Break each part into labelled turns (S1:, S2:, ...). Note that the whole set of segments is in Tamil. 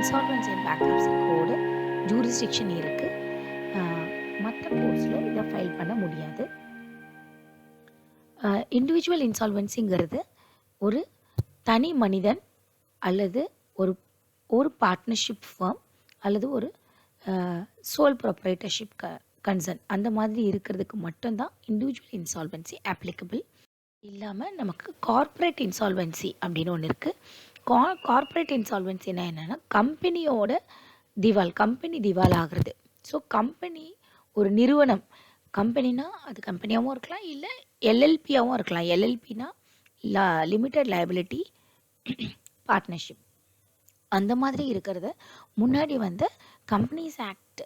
S1: Insolvency and bankruptcy code jurisdiction இருக்குது. மற்ற கோர்ட்ஸில் இதை ஃபைல் பண்ண முடியாது. இண்டிவிஜுவல் இன்சால்வன்சிங்கிறது ஒரு தனி மனிதன் அல்லது ஒரு பார்ட்னர்ஷிப் ஃபார்ம் அல்லது ஒரு சோல் ப்ரொப்ரைட்டர்ஷிப் கன்சர்ன் அந்த மாதிரி இருக்கிறதுக்கு மட்டும்தான் இண்டிவிஜுவல் இன்சால்வன்சி அப்ளிகபிள். இல்லாமல் நமக்கு கார்ப்பரேட் இன்சால்வன்சி அப்படின்னு ஒன்று இருக்குது. கார்ப்பரேட் இன்சால்வன்சினா என்னென்னா கம்பெனியோட கம்பெனி திவால் ஆகிறது. ஸோ கம்பெனி ஒரு நிறுவனம், கம்பெனினா அது கம்பெனியாகவும் இருக்கலாம், இல்லை எல்எல்பியாகவும் இருக்கலாம். எல்எல்பினா லிமிடெட் லைபிலிட்டி பார்ட்னர்ஷிப் அந்த மாதிரி இருக்கிறத முன்னாடி கம்பெனிஸ் ஆக்ட்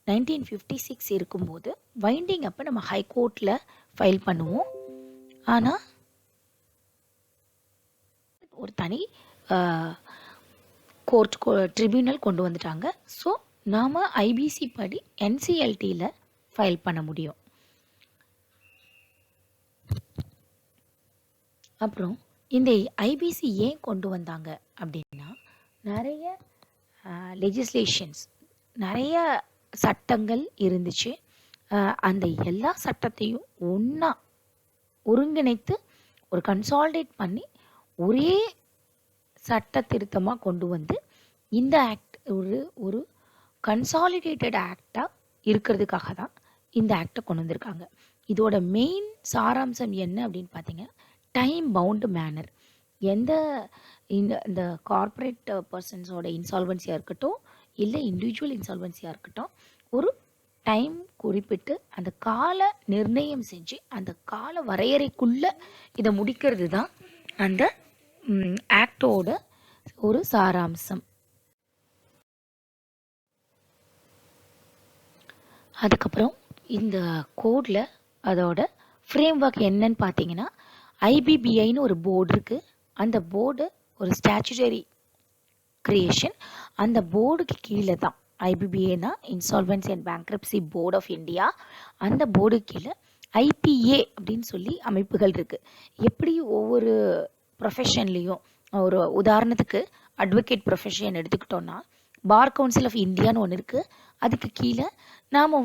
S1: 1956 இருக்கும்போது வைண்டிங் அப்போ நம்ம ஹைகோர்ட்டில் ஃபைல் பண்ணுவோம். ஆனால் ஒரு தனி ட்ரிபியூனல் கொண்டு வந்துட்டாங்க. ஸோ நாம் ஐபிசி படி என்சிஎல்டியில் ஃபைல் பண்ண முடியும். அப்புறம் இந்த ஐபிசி ஏன் கொண்டு வந்தாங்க அப்படின்னா, நிறைய லெஜிஸ்லேஷன்ஸ், நிறைய சட்டங்கள் இருந்துச்சு. அந்த எல்லா சட்டத்தையும் ஒன்றா ஒருங்கிணைத்து ஒரு கன்சால்டேட் பண்ணி ஒரே சட்ட திருத்தமாக கொண்டு வந்து இந்த ஆக்ட் ஒரு கன்சாலிடேட்டட் ஆக்டாக இருக்கிறதுக்காக தான் இந்த ஆக்டை கொண்டு வந்திருக்காங்க. இதோட மெயின் சாராம்சம் என்ன அப்படின்னு பார்த்தீங்கன்னா, டைம் பவுண்டு மேனர். இந்த கார்ப்பரேட் பர்சன்ஸோட இன்சால்வன்சியாக இருக்கட்டும், இல்லை இண்டிவிஜுவல் இன்சால்வன்சியாக இருக்கட்டும், ஒரு டைம் குறிப்பிட்டு அந்த கால நிர்ணயம் செஞ்சு அந்த கால வரையறைக்குள்ளே இதை முடிக்கிறது தான் அந்த ஆக்டோட ஒரு சாராம்சம். அதுக்கப்புறம் இந்த கோடில் அதோட ஃப்ரேம் ஒர்க் என்னன்னு பார்த்தீங்கன்னா, ஐபிபிஐன்னு ஒரு போர்டு இருக்குது. அந்த போர்டு ஒரு ஸ்டாச்சுட்டரி கிரியேஷன். அந்த போர்டுக்கு கீழே தான் ஐபிபிஏனா insolvency and bankruptcy board of India. அந்த போர்டு கீழே ஐபிஏ அப்படின்னு சொல்லி அமைப்புகள் இருக்குது. எப்படி ஒவ்வொரு ப்ரொஃபஷன்லேயும், ஒரு உதாரணத்துக்கு அட்வொகேட் ப்ரொஃபஷன் எடுத்துக்கிட்டோன்னா பார் கவுன்சில் ஆஃப் இந்தியான்னு ஒன்று இருக்குது. அதுக்கு கீழே நாம்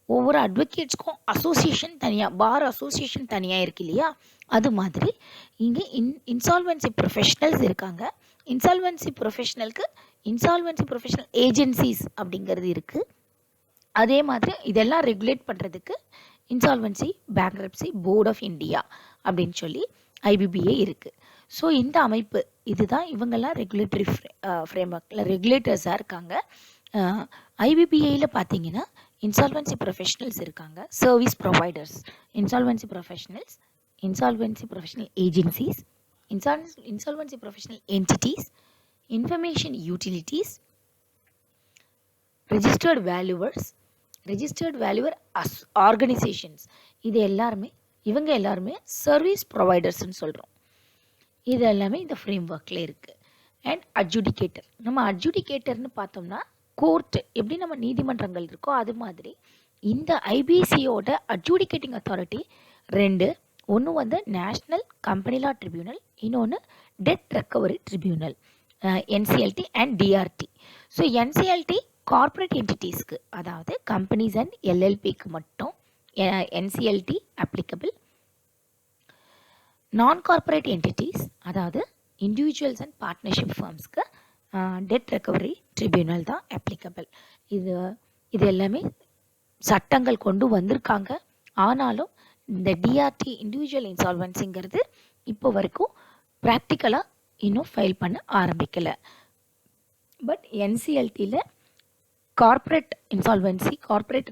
S1: ஒவ்வொரு அட்வொகேட்ஸ்க்கும் அசோசியேஷன் தனியாக, பார் அசோசியேஷன் தனியாக இருக்கு இல்லையா, அது மாதிரி இங்கே இன்சால்வன்சி ப்ரொஃபஷனல்ஸ் இருக்காங்க. இன்சால்வன்சி ப்ரொஃபஷனலுக்கு இன்சால்வன்சி ப்ரொஃபஷனல் ஏஜென்சிஸ் அப்படிங்கிறது இருக்குது. அதே மாதிரி இதெல்லாம் ரெகுலேட் பண்ணுறதுக்கு insolvency bankruptcy board of India அப்படின்னு சொல்லி ஐபிபிஏ இருக்குது. ஸோ இந்த அமைப்பு இதுதான், இவங்கெல்லாம் ரெகுலேட்டரி ஃப்ரேம் ஒர்க்கில் ரெகுலேட்டர்ஸாக இருக்காங்க. ஐபிபிஏயில் பார்த்தீங்கன்னா இன்சால்வன்சி ப்ரொஃபஷனல்ஸ் இருக்காங்க, service providers, insolvency professionals, insolvency professional agencies, insolvency professional entities, information utilities, registered valuer organisations. இவங்க எல்லாருமே சர்வீஸ் ப்ரொவைடர்ஸ்ன்னு சொல்கிறோம். இது எல்லாமே இந்த ஃப்ரேம் ஒர்க்கில் இருக்குது. அண்ட் அட்ஜுடிகேட்டர். நம்ம அட்ஜுடிகேட்டர்னு பார்த்தோம்னா கோர்ட்டு எப்படி நம்ம நீதிமன்றங்கள் இருக்கோ அது மாதிரி இந்த ஐபிசியோட அட்ஜுடிகேட்டிங் அத்தாரிட்டி ரெண்டு. ஒன்று நேஷ்னல் கம்பெனி லா ட்ரிபியூனல், இன்னொன்று debt recovery tribunal, NCLT and DRT. So NCLT corporate என்டிட்டிஸ்க்கு, அதாவது கம்பெனிஸ் அண்ட் எல்எல்பிக்கு மட்டும் NCLT applicable. Non corporate entities, அதாவது இண்டிவிஜுவல்ஸ் அண்ட் பார்ட்னர்ஷிப் ஃபார்ம்ஸ்க்கு டெட் ரெக்கவரி ட்ரிபியூனல் தான் அப்ளிகபிள். இது எல்லாமே சட்டங்கள் கொண்டு வந்திருக்காங்க. ஆனாலும் இந்த டிஆர்டி இண்டிவிஜுவல் இன்சால்வன்சிங்கிறது இப்போ வரைக்கும் ப்ராக்டிக்கலாக இன்னும் ஃபைல் பண்ண ஆரம்பிக்கலை. பட் என்சிஎல்டியில் corporate insolvency, corporate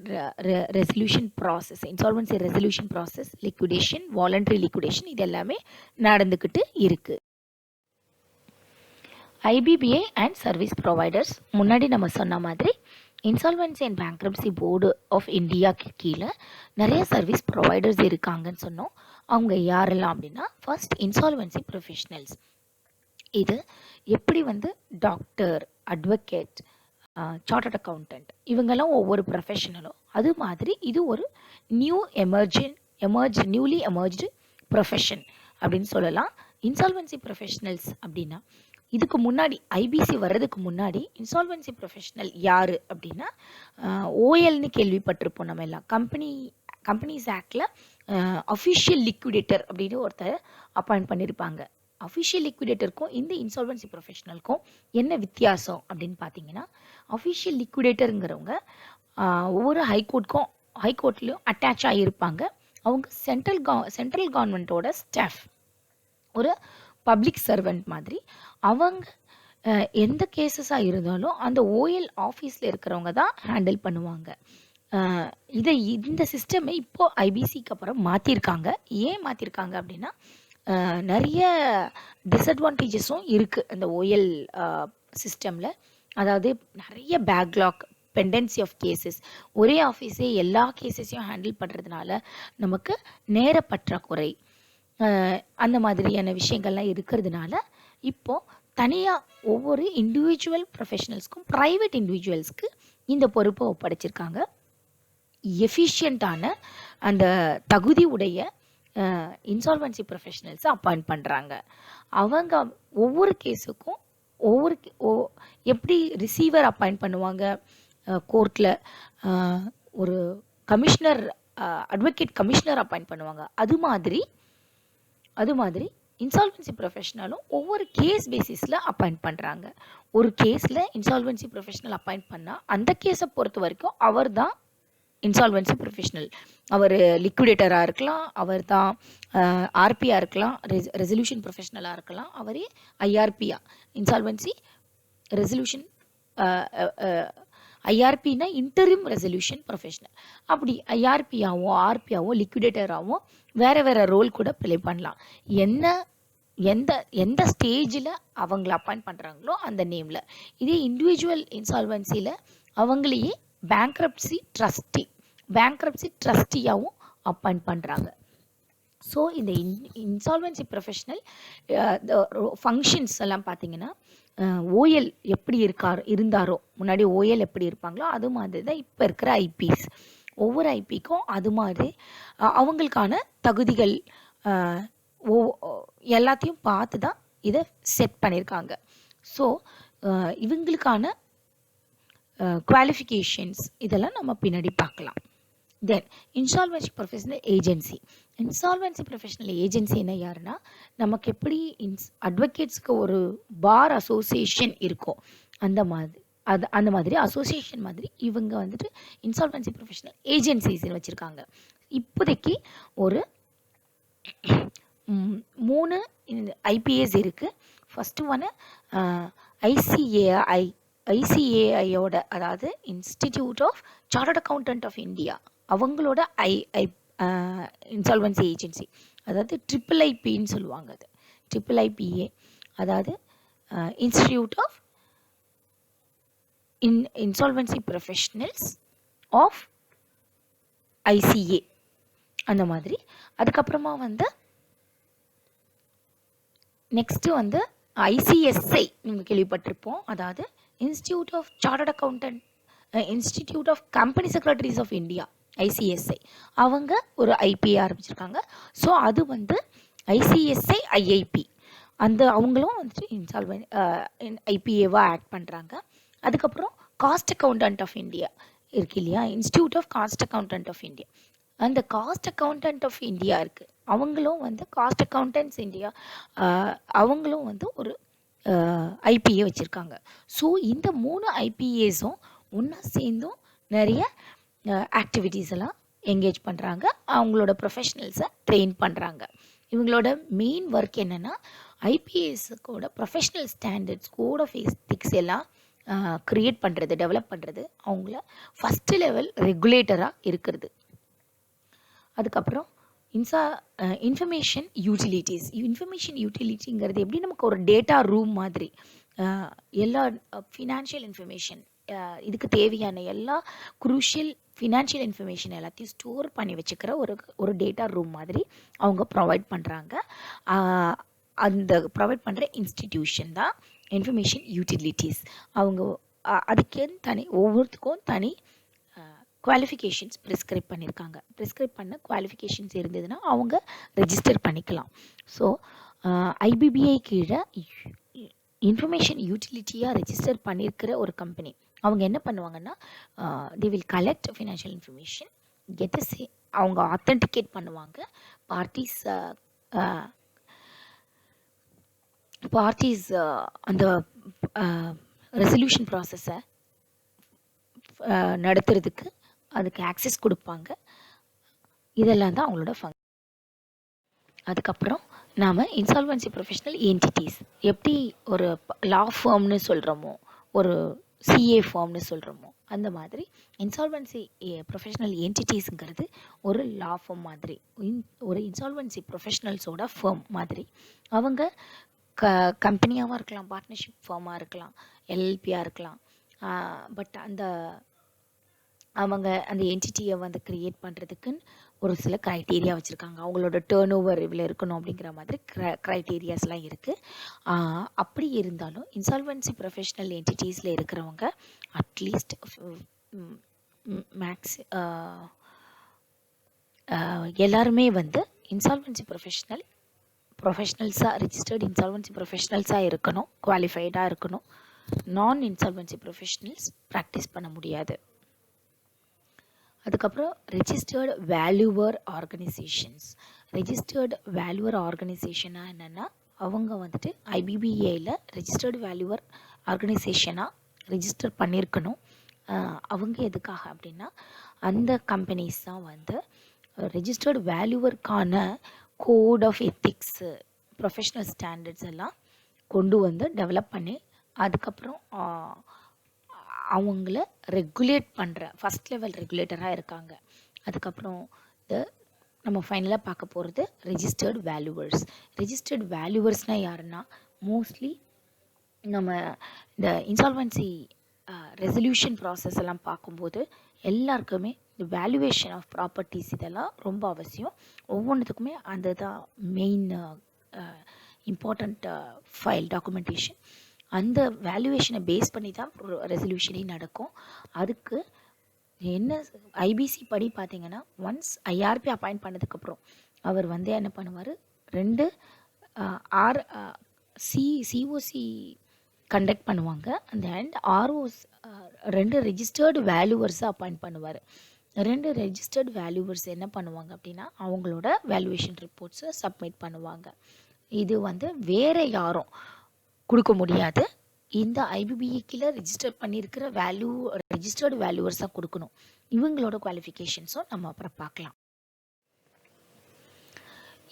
S1: resolution process, insolvency resolution process, liquidation, voluntary liquidation, இது எல்லாமே நடந்துக்கிட்டு இருக்குது. ஐபிபிஏ அண்ட் சர்வீஸ் ப்ரொவைடர்ஸ், முன்னாடி நம்ம சொன்ன மாதிரி insolvency and bankruptcy board of இந்தியாவுக்கு கீழே நிறைய சர்வீஸ் ப்ரொவைடர்ஸ் இருக்காங்கன்னு சொன்னோம். அவங்க யாரெல்லாம் அப்படின்னா, ஃபர்ஸ்ட் இன்சால்வன்சி ப்ரொஃபஷனல்ஸ். இது எப்படி டாக்டர், அட்வொகேட், சார்ட்டர்ட் அக்கௌண்டன்ட், இவங்கெல்லாம் ஒவ்வொரு ப்ரொஃபஷனலும், அது மாதிரி இது ஒரு நியூலி எமர்ஜ்டு ப்ரொஃபஷன் அப்படின்னு சொல்லலாம். இன்சால்வன்சி ப்ரொஃபஷனல்ஸ் அப்படின்னா இதுக்கு முன்னாடி ஐபிசி வர்றதுக்கு முன்னாடி இன்சால்வன்சி ப்ரொஃபஷனல் யார் அப்படின்னா ஓஎல்னு கேள்விப்பட்டிருப்போம் நம்ம எல்லாம். கம்பெனிஸ் ஆக்டில் அஃபிஷியல் லிக்விடேட்டர் அப்படின்னு ஒருத்தர் அப்பாயிண்ட் பண்ணியிருப்பாங்க. அஃபிஷியல் லிக்விடேட்டருக்கும் இந்த இன்சால்வன்சி ப்ரொஃபஷனலுக்கும் என்ன வித்தியாசம் அப்படின்னு பார்த்தீங்கன்னா, அஃபிஷியல் லிக்விடேட்டருங்கிறவங்க ஒவ்வொரு ஹைகோர்ட்லேயும் அட்டாச் ஆகியிருப்பாங்க. அவங்க சென்ட்ரல் கவர்மெண்ட்டோட ஸ்டாஃப், ஒரு பப்ளிக் சர்வெண்ட் மாதிரி. அவங்க எந்த கேசஸாக இருந்தாலும் அந்த ஓஎல் ஆஃபீஸில் இருக்கிறவங்க தான் ஹேண்டில் பண்ணுவாங்க. இந்த சிஸ்டமை இப்போது ஐபிசிக்கு அப்புறம் மாற்றிருக்காங்க. ஏன் மாற்றிருக்காங்க அப்படின்னா, நிறைய டிஸ்அட்வான்டேஜஸும் இருக்குது அந்த ஓஎல் சிஸ்டமில். அதாவது நிறைய பேக்லாக், பெண்டன்சி ஆஃப் கேசஸ், ஒரே ஆஃபீஸே எல்லா கேசஸையும் ஹேண்டில் பண்ணுறதுனால நமக்கு நேர பற்றாக்குறை, அந்த மாதிரியான விஷயங்கள்லாம் இருக்கிறதுனால இப்போது தனியாக ஒவ்வொரு இண்டிவிஜுவல் ப்ரொஃபஷனல்ஸ்க்கும் ப்ரைவேட் இண்டிவிஜுவல்ஸ்க்கு இந்த பொறுப்பை ஒப்படைச்சிருக்காங்க. எஃபிஷியண்ட்டான அந்த தகுதி உடைய இன்சால்வன்சி ப்ரொஃபஷனல்ஸை அப்பாயிண்ட் பண்ணுறாங்க. அவங்க ஒவ்வொரு கேஸுக்கும் எப்படி ரிசீவர் அப்பாயிண்ட் பண்ணுவாங்க கோர்ட்டில், ஒரு கமிஷனர், அட்வொகேட் கமிஷனர் அப்பாயிண்ட் பண்ணுவாங்க. அது மாதிரி இன்சால்வன்சி ப்ரொஃபஷனலும் ஒவ்வொரு கேஸ் பேசிஸில் அப்பாயிண்ட் பண்ணுறாங்க. ஒரு கேஸில் இன்சால்வன்சி ப்ரொஃபஷனல் அப்பாயிண்ட் பண்ணால் அந்த கேஸை பொறுத்த வரைக்கும் அவர் தான் இன்சால்வன்சி ப்ரொஃபஷனல். அவர் லிக்விடேட்டராக இருக்கலாம், அவர் தான் ஆர்பியாக இருக்கலாம், ரெசல்யூஷன் ப்ரொஃபஷனலாக இருக்கலாம், அவரே ஐஆர்பியா, இன்சால்வன்சி ரெசல்யூஷன், ஐஆர்பின்னா இன்டரிம் ரெசல்யூஷன் ப்ரொஃபஷனல். அப்படி ஐஆர்பியாவோ ஆர்பியாவோ லிக்விடேட்டராகவும் வேறு ரோல் கூட ப்ளே பண்ணலாம். எந்த ஸ்டேஜில் அவங்கள அப்பாயிண்ட் பண்ணுறாங்களோ அந்த நேமில். இதே இண்டிவிஜுவல் இன்சால்வன்சியில் அவங்களையே பேங்க்ரப்சி ட்ரஸ்டியாகவும் அப்பாயிண்ட் பண்ணுறாங்க. ஸோ இந்த இன்சால்வன்சி ப்ரொஃபஷனல் ஃபங்க்ஷன்ஸ் எல்லாம் பார்த்தீங்கன்னா, ஓஎல் எப்படி இருந்தாரோ முன்னாடி ஓஎல் எப்படி இருப்பாங்களோ அது மாதிரி தான் இப்போ இருக்கிற ஐபிஸ். ஒவ்வொரு ஐபிக்கும் அது மாதிரி அவங்களுக்கான தகுதிகள் எல்லாத்தையும் பார்த்து தான் இதை செட் பண்ணியிருக்காங்க. ஸோ இவங்களுக்கான குவாலிஃபிகேஷன்ஸ் இதெல்லாம் நம்ம பின்னாடி பார்க்கலாம். Then insolvency professional agency. இன்சால்வன்சி ப்ரொஃபஷனல் ஏஜென்சின்னா யாருன்னா, நமக்கு எப்படி அட்வொகேட்ஸ்க்கு ஒரு பார் அசோசியேஷன் இருக்கும் அந்த மாதிரி அசோசியேஷன் மாதிரி இவங்க வந்துட்டு இன்சால்வன்சி ப்ரொஃபஷனல் ஏஜென்சிஸ்ன்னு வச்சுருக்காங்க. இப்போதைக்கு ஒரு 3 ஐபிஎஸ் இருக்குது. ஃபஸ்ட்டு ஒன்று ஐசிஏஐயோட, அதாவது institute of chartered accountant of India, அவங்களோட இன்சால்வன்சி ஏஜென்சி, அதாவது IIIPன்னு சொல்லுவாங்க. அது IIIPA, அதாவது institute of insolvency professionals of ICA அந்த மாதிரி. அதுக்கப்புறமா நெக்ஸ்ட்டு ஐசிஎஸ்ஐ நீங்கள் கேள்விப்பட்டிருப்போம். அதாவது institute of chartered accountant, institute of company secretaries of India, ICSI. அவங்க ஒரு ஐபிஏ ஆரம்பிச்சிருக்காங்க. ஸோ அது ஐசிஎஸ்ஐ ஐஐபி, அவங்களும் ஐபிஏவாக ஆக்ட் பண்ணுறாங்க. அதுக்கப்புறம் காஸ்ட் அக்கௌண்டன்ட் ஆஃப் இந்தியா இருக்கு இல்லையா, institute of cost accountant of India. அந்த காஸ்ட் அக்கௌண்டன்ட் ஆஃப் இந்தியா இருக்குது, அவங்களும் காஸ்ட் அக்கௌண்டன்ட்ஸ் இந்தியா, அவங்களும் ஒரு ஐபிஏ வச்சுருக்காங்க. ஸோ இந்த 3 ஐபிஏஸும் ஒன்றா சேர்ந்தும் நிறைய ஆக்டிவிட்டீஸ் எல்லாம் என்கேஜ் பண்ணுறாங்க, அவங்களோட ப்ரொஃபஷனல்ஸை ட்ரெயின் பண்ணுறாங்க. இவங்களோட மெயின் ஒர்க் என்னென்னா, ஐபிஎஸ்ஸோட professional standards, code of ethics எல்லாம் க்ரியேட் பண்ணுறது, டெவலப் பண்ணுறது, அவங்கள ஃபஸ்ட்டு லெவல் ரெகுலேட்டராக இருக்கிறது. அதுக்கப்புறம் இன்ஃபர்மேஷன் யூட்டிலிட்டிங்கிறது எப்படி, நமக்கு ஒரு டேட்டா ரூம் மாதிரி, எல்லா ஃபினான்ஷியல் இன்ஃபர்மேஷன், இதுக்கு தேவையான எல்லா குரூஷியல் ஃபினான்ஷியல் இன்ஃபர்மேஷன் எல்லாத்தையும் ஸ்டோர் பண்ணி வச்சுக்கிற ஒரு டேட்டா ரூம் மாதிரி அவங்க ப்ரொவைட் பண்ணுறாங்க. அந்த ப்ரொவைட் பண்ணுற இன்ஸ்டிடியூஷன் தான் இன்ஃபர்மேஷன் யூட்டிலிட்டிஸ். அவங்க அதுக்கேன்னு தனி, ஒவ்வொருத்துக்கும் தனி குவாலிஃபிகேஷன்ஸ் ப்ரிஸ்கிரைப் பண்ணியிருக்காங்க. ப்ரிஸ்கிரைப் பண்ண குவாலிஃபிகேஷன்ஸ் இருந்ததுன்னா அவங்க ரெஜிஸ்டர் பண்ணிக்கலாம். ஸோ ஐபிபிஐ கீழே இன்ஃபர்மேஷன் யூட்டிலிட்டியாக ரெஜிஸ்டர் பண்ணியிருக்கிற ஒரு கம்பெனி அவங்க என்ன பண்ணுவாங்கன்னா they will collect financial information அவங்க ஆத்தென்டிகேட் பண்ணுவாங்க பார்ட்டிஸ் அந்த ரெசல்யூஷன் ப்ராசஸை நடத்துறதுக்கு அதுக்கு ஆக்சஸ் கொடுப்பாங்க. இதெல்லாம் தான் அவங்களோட அதுக்கப்புறம் நாம் இன்சால்வன்சி ப்ரொஃபஷனல் என்டிட்டிஸ் எப்படி ஒரு லா ஃபார்ம்னு சொல்கிறோமோ ஒரு சிஏ ஃபார்ம்னு சொல்கிறோமோ அந்த மாதிரி இன்சால்வன்சி ப்ரொஃபஷனல் என்டிட்டிஸுங்கிறது ஒரு லா ஃபார்ம் மாதிரி, ஒரு இன்சால்வன்சி ப்ரொஃபஷனல்ஸோட ஃபார்ம் மாதிரி. அவங்க கம்பெனியாகவும் இருக்கலாம், பார்ட்னர்ஷிப் ஃபார்மாக இருக்கலாம், எல்எல்பியாக இருக்கலாம். பட் அவங்க அந்த என்டிட்டியை வந்து க்ரியேட் பண்ணுறதுக்குன்னு ஒரு சில க்ரைட்டீரியா வச்சுருக்காங்க. அவங்களோட டேர்ன் ஓவர் இவ்வளோ இருக்கணும் அப்படிங்கிற மாதிரி க்ரைட்டீரியாஸ்லாம் இருக்குது. அப்படி இருந்தாலும் இன்சால்வன்சி ப்ரொஃபஷனல் என்டிட்டிஸில் இருக்கிறவங்க அட்லீஸ்ட் எல்லாருமே வந்து இன்சால்வன்சி ப்ரொஃபஷனல்ஸாக ரிஜிஸ்டர்ட் இன்சால்வன்சி ப்ரொஃபஷனல்ஸாக இருக்கணும், குவாலிஃபைடாக இருக்கணும். நான் இன்சால்வன்சி ப்ரொஃபஷனல்ஸ் ப்ராக்டிஸ் பண்ண முடியாது. அதுக்கப்புறம் ரெஜிஸ்டர்டு வேல்யூவர் ஆர்கனைசேஷனாக என்னென்னா அவங்க வந்துட்டு ஐபிபிஏயில் ரெஜிஸ்டர்டு வேல்யூவர் ஆர்கனைசேஷனாக ரெஜிஸ்டர் பண்ணியிருக்கணும். அவங்க எதுக்காக அப்படின்னா அந்த கம்பெனிஸ் தான் வந்து ரெஜிஸ்டர்டு வேல்யூவருக்கான code of ethics professional standards எல்லாம் கொண்டு வந்து டெவலப் பண்ணி அதுக்கப்புறம் அவங்கள ரெகுலேட் பண்ணுற ஃபஸ்ட் லெவல் ரெகுலேட்டராக இருக்காங்க. அதுக்கப்புறம் நம்ம ஃபைனலாக பார்க்க போகிறது ரெஜிஸ்டர்டு வேல்யூவர்ஸ்னால் யாருன்னா மோஸ்ட்லி நம்ம இந்த இன்சால்வன்சி ரெசல்யூஷன் ப்ராசஸ் எல்லாம் பார்க்கும்போது எல்லாருக்குமே இந்த வேல்யூவேஷன் ஆஃப் ப்ராப்பர்ட்டிஸ் இதெல்லாம் ரொம்ப அவசியம். ஒவ்வொன்றுத்துக்குமே அந்த தான் மெயின் இம்பார்ட்டண்ட் ஃபைல் டாக்குமெண்டேஷன். அந்த வேல்யூவேஷனை பேஸ் பண்ணி தான் ரெசல்யூஷனே நடக்கும். அதுக்கு என்ன ஐபிசி படி பார்த்தீங்கன்னா ஒன்ஸ் ஐஆர்பி அப்பாயிண்ட் பண்ணதுக்கப்புறம் அவர் வந்து என்ன பண்ணுவார், 2 சிஓசி கண்டக்ட் பண்ணுவாங்க. அந்த அண்ட் ஆர்ஓஸ் 2 ரெஜிஸ்டர்டு வேல்யூவர்ஸை அப்பாயிண்ட் பண்ணுவார். 2 ரெஜிஸ்டர்டு வேல்யூவர்ஸ் என்ன பண்ணுவாங்க அப்படின்னா அவங்களோட வேல்யூவேஷன் ரிப்போர்ட்ஸை சப்மிட் பண்ணுவாங்க. இது வந்து வேறு யாரும் கொடுக்க முடியாது. இந்த ஐபிபிஏ கீழே ரெஜிஸ்டர் பண்ணியிருக்கிற ரெஜிஸ்டர்டு வேல்யூவர்ஸாக கொடுக்கணும். இவங்களோட குவாலிஃபிகேஷன்ஸும் நம்ம அப்புறம் பார்க்கலாம்.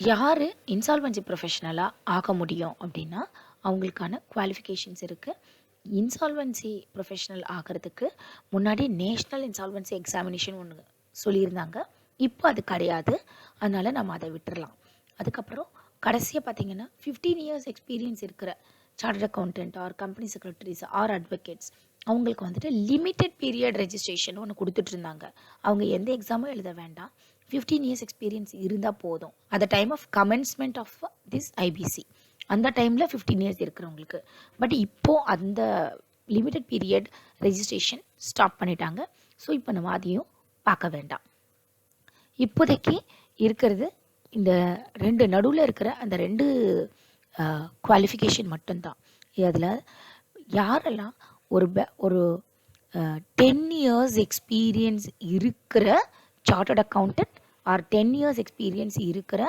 S1: யார் இன்சால்வன்சி ப்ரொஃபஷனலாக ஆக முடியும் அப்படின்னா அவங்களுக்கான குவாலிஃபிகேஷன்ஸ் இருக்குது. இன்சால்வன்சி ப்ரொஃபஷனல் ஆகிறதுக்கு முன்னாடி நேஷ்னல் இன்சால்வன்சி எக்ஸாமினேஷன் ஒன்று சொல்லியிருந்தாங்க. இப்போ அது கிடையாது, அதனால் நம்ம அதை விட்டுடலாம். அதுக்கப்புறம் கடைசியாக பார்த்தீங்கன்னா 15 இயர்ஸ் எக்ஸ்பீரியன்ஸ் இருக்கிற chartered accountant or company secretaries or advocates அவங்களுக்கு வந்துட்டு லிமிட்டெட் பீரியட் ரெஜிஸ்ட்ரேஷன் ஒன்று கொடுத்துட்டு இருந்தாங்க. அவங்க எந்த எக்ஸாமும் எழுத வேண்டாம், 15 இயர்ஸ் எக்ஸ்பீரியன்ஸ் இருந்தால் போதும். At the time of commencement of this IBC அந்த டைமில் 15 இயர்ஸ் இருக்கிறவங்களுக்கு. பட் இப்போது அந்த லிமிட்டெட் பீரியட் ரெஜிஸ்ட்ரேஷன் ஸ்டாப் பண்ணிட்டாங்க. ஸோ இப்போ நம்ம அதையும் பார்க்க வேண்டாம். இப்போதைக்கு இருக்கிறது இந்த 2 நடுவில் இருக்கிற அந்த 2 குவாலிஃபிகேஷன் மட்டும்தான். அதில் யாரெல்லாம் ஒரு 10 இயர்ஸ் எக்ஸ்பீரியன்ஸ் இருக்கிற chartered accountant or 10 years experience இருக்கிற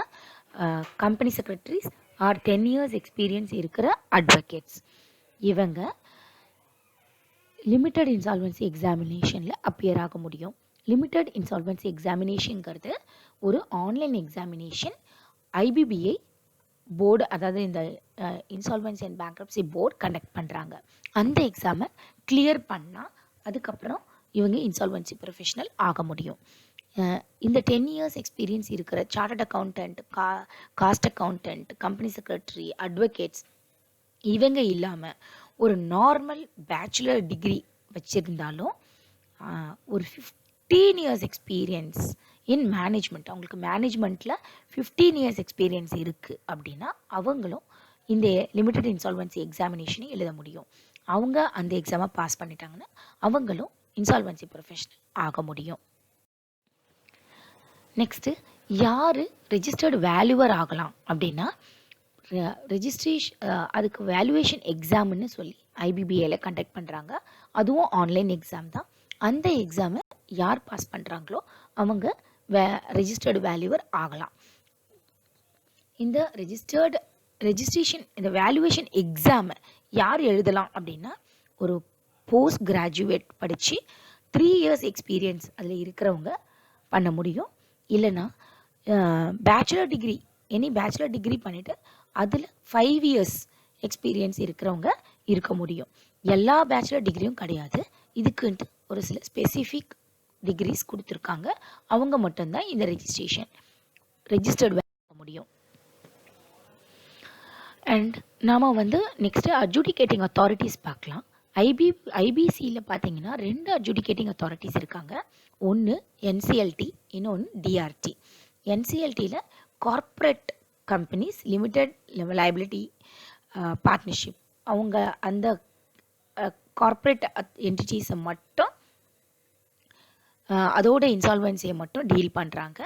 S1: company secretaries or 10 years experience இருக்கிற அட்வொகேட்ஸ் இவங்க லிமிட்டட் இன்சால்வன்சி எக்ஸாமினேஷனில் அப்பியர் ஆக முடியும். லிமிட்டட் இன்சால்வன்சி எக்ஸாமினேஷனுங்கிறது ஒரு ஆன்லைன் எக்ஸாமினேஷன். ஐபிபிஐ போர்டு, அதாவது இந்த insolvency and bankruptcy board conduct பண்ணுறாங்க. அந்த எக்ஸாமை கிளியர் பண்ணால் அதுக்கப்புறம் இவங்க இன்சால்வன்சி ப்ரொஃபஷனல் ஆக முடியும். இந்த 10 இயர்ஸ் எக்ஸ்பீரியன்ஸ் இருக்கிற chartered accountant, cost accountant, company secretary, advocates இவங்க இல்லாமல் ஒரு நார்மல் பேச்சுலர் டிகிரி வச்சுருந்தாலும் ஒரு 15 இயர்ஸ் எக்ஸ்பீரியன்ஸ் இன் மேனேஜ்மெண்ட், அவங்களுக்கு மேனேஜ்மெண்ட்டில் 15 இயர்ஸ் எக்ஸ்பீரியன்ஸ் இருக்குது அப்படின்னா அவங்களும் இந்த லிமிட்டட் இன்சால்வன்சி எக்ஸாமினேஷனை எழுத முடியும். அவங்க அந்த எக்ஸாமை பாஸ் பண்ணிட்டாங்கன்னா அவங்களும் இன்சால்வன்சி ப்ரொஃபஷனல் ஆக முடியும். நெக்ஸ்ட்டு யார் ரெஜிஸ்டர்டு வேல்யூவர் ஆகலாம் அப்படின்னா ரெஜிஸ்ட்ரேஷன் அதுக்கு வேல்யூவேஷன் எக்ஸாம்னு சொல்லி ஐபிபிஐயில் கண்டக்ட் பண்ணுறாங்க. அதுவும் ஆன்லைன் எக்ஸாம் தான். அந்த எக்ஸாமை யார் பாஸ் பண்ணுறாங்களோ அவங்க ரெஜிஸ்டர்டு வேல்யூவர் ஆகலாம். இந்த ரெஜிஸ்ட்ரேஷன் இந்த வேல்யூவேஷன் எக்ஸாமை யார் எழுதலாம் அப்படின்னா, ஒரு போஸ்ட் கிராஜுவேட் படித்து 3 years எக்ஸ்பீரியன்ஸ் அதில் இருக்கிறவங்க பண்ண முடியும். இல்லைன்னா பேச்சுலர் டிகிரி பண்ணிவிட்டு அதில் 5 years எக்ஸ்பீரியன்ஸ் இருக்கிறவங்க இருக்க முடியும். எல்லா பேச்சுலர் டிகிரியும் கிடையாது, இதுக்குன்ட்டு ஒரு சில ஸ்பெசிஃபிக் டிகிரிஸ் கொடுத்துருக்காங்க. அவங்க மட்டும்தான் இந்த ரெஜிஸ்டர்டு பண்ண முடியும். அண்ட் நாம் நெக்ஸ்ட்டு அட்ஜுடிகேட்டிங் அத்தாரிட்டிஸ் பார்க்கலாம். ஐபிசியில் பார்த்தீங்கன்னா 2 அட்ஜுடிகேட்டிங் அத்தாரிட்டிஸ் இருக்காங்க. ஒன்று என்சிஎல்டி, இன்னொன்று டிஆர்டி. என்சிஎல்டியில் corporate companies limited liability partnership, அவங்க அந்த கார்ப்பரேட் என்டிட்டிஸை மட்டும் அதோட இன்சால்வன்சியை மட்டும் டீல் பண்ணுறாங்க.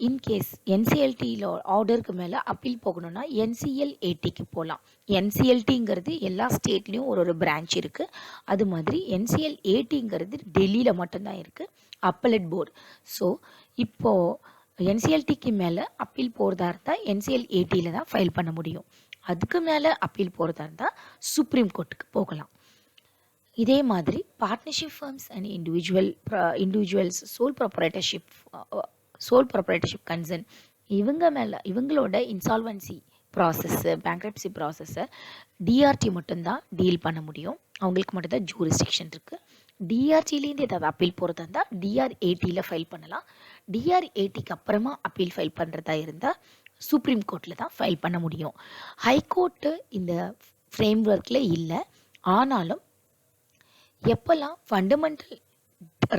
S1: இன்கேஸ் என்சிஎல்டியில் ஆர்டருக்கு மேலே அப்பீல் போகணுன்னா என்சிஎல்ஏடிக்கு போகலாம். என்சிஎல்டிங்கிறது எல்லா ஸ்டேட்லேயும் ஒரு பிரான்ச் இருக்குது. அது மாதிரி என்சிஎல்ஏடிங்கிறது டெல்லியில் மட்டும்தான் இருக்குது, அப்பலட் போர்டு. ஸோ இப்போது என்சிஎல்டிக்கு மேலே அப்பீல் போகிறதா இருந்தால் என்சிஎல்ஏடியில் தான் ஃபைல் பண்ண முடியும். அதுக்கு மேலே அப்பீல் போகிறதா இருந்தால் சுப்ரீம் கோர்ட்டுக்கு போகலாம். இதே மாதிரி partnership firms and individuals sole proprietorship concern இவங்களோட இன்சால்வன்சி ப்ராசஸ்ஸு, பேங்க்ரப்சி ப்ராசஸ்ஸை டிஆர்டி மட்டும்தான் டீல் பண்ண முடியும். அவங்களுக்கு மட்டும்தான் ஜூரிஸ்டிக்ஷன் இருக்குது. டிஆர்டிலேருந்து ஏதாவது அப்பீல் போகிறதா இருந்தால் டிஆர்ஏடியில் ஃபைல் பண்ணலாம். டிஆர்ஏடிக்கு அப்புறமா அப்பீல் ஃபைல் பண்ணுறதா இருந்தால் சுப்ரீம் கோர்ட்டில் தான் ஃபைல் பண்ண முடியும். ஹைகோர்ட்டு இந்த ஃப்ரேம் ஒர்க்கில் இல்லை. ஆனாலும் எப்போல்லாம் ஃபண்டமெண்டல்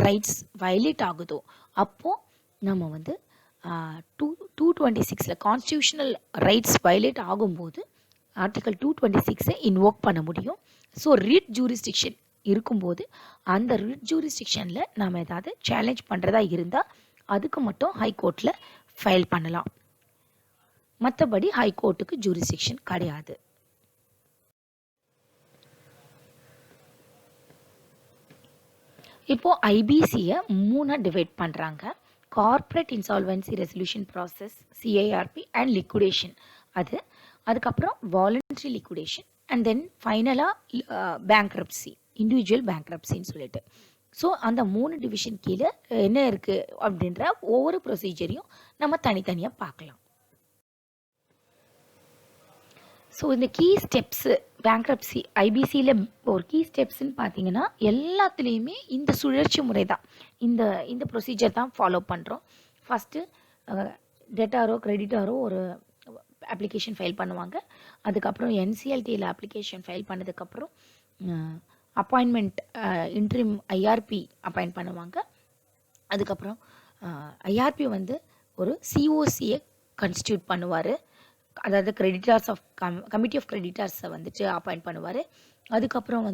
S1: ரைட்ஸ் வயலேட் ஆகுதோ அப்போது நம்ம 226 கான்ஸ்டியூஷனல் ரைட்ஸ் வயலேட் ஆகும்போது ஆர்டிகல் 226 இன்வோக் பண்ண முடியும். ஸோ ரிட் ஜூரிஸ்டிக்ஷன் இருக்கும்போது அந்த ரிட் ஜூரிஸ்டிக்ஷனில் நாம் ஏதாவது சேலஞ்ச் பண்ணுறதா இருந்தால் அதுக்கு மட்டும் ஹைகோர்ட்டில் ஃபைல் பண்ணலாம். மற்றபடி ஹைகோர்ட்டுக்கு ஜூரிஸ்டிக்ஷன் கிடையாது. இப்போது ஐபிசியை 3 டிவைட் பண்ணுறாங்க. Corporate insolvency resolution process, CIRP and liquidation, அதுக்கப்புறம் வாலண்டரி லிக்விடேஷன், அண்ட் தென் ஃபைனலாக பேங்க்ரப்சி, இண்டிவிஜுவல் பேங்க்ரப்சின்னு சொல்லிட்டு. ஸோ அந்த 3 டிவிஷன் கீழே என்ன இருக்குது அப்படின்ற ஒவ்வொரு ப்ரொசீஜரையும் நம்ம தனித்தனியாக பார்க்கலாம். ஸோ இந்த கீ ஸ்டெப்ஸு பேங்க்ரப்சி ஐபிசியில் ஒரு கீ ஸ்டெப்ஸ்ன்னு பார்த்தீங்கன்னா எல்லாத்துலேயுமே இந்த சுழற்சி முறை தான், இந்த ப்ரொசீஜர் தான் ஃபாலோ பண்ணுறோம். ஃபஸ்ட்டு டெட்டாரோ கிரெடிட்டாரோ ஒரு அப்ளிகேஷன் ஃபைல் பண்ணுவாங்க. அதுக்கப்புறம் என்சிஎல்டியில் அப்ளிகேஷன் ஃபைல் பண்ணதுக்கப்புறம் அப்பாயின்மெண்ட் இன்ட்ரிம் ஐஆர்பி அப்பாயிண்ட் பண்ணுவாங்க. அதுக்கப்புறம் ஐஆர்பி ஒரு சிஓசியை கன்ஸ்டியூட் பண்ணுவார். அதாவது கிரெடிட்டார்ஸ் ஆஃப் கமிட்டி ஆஃப் கிரெடிட்டார்ஸை அப்பாயிண்ட் பண்ணுவார். அதுக்கப்புறம்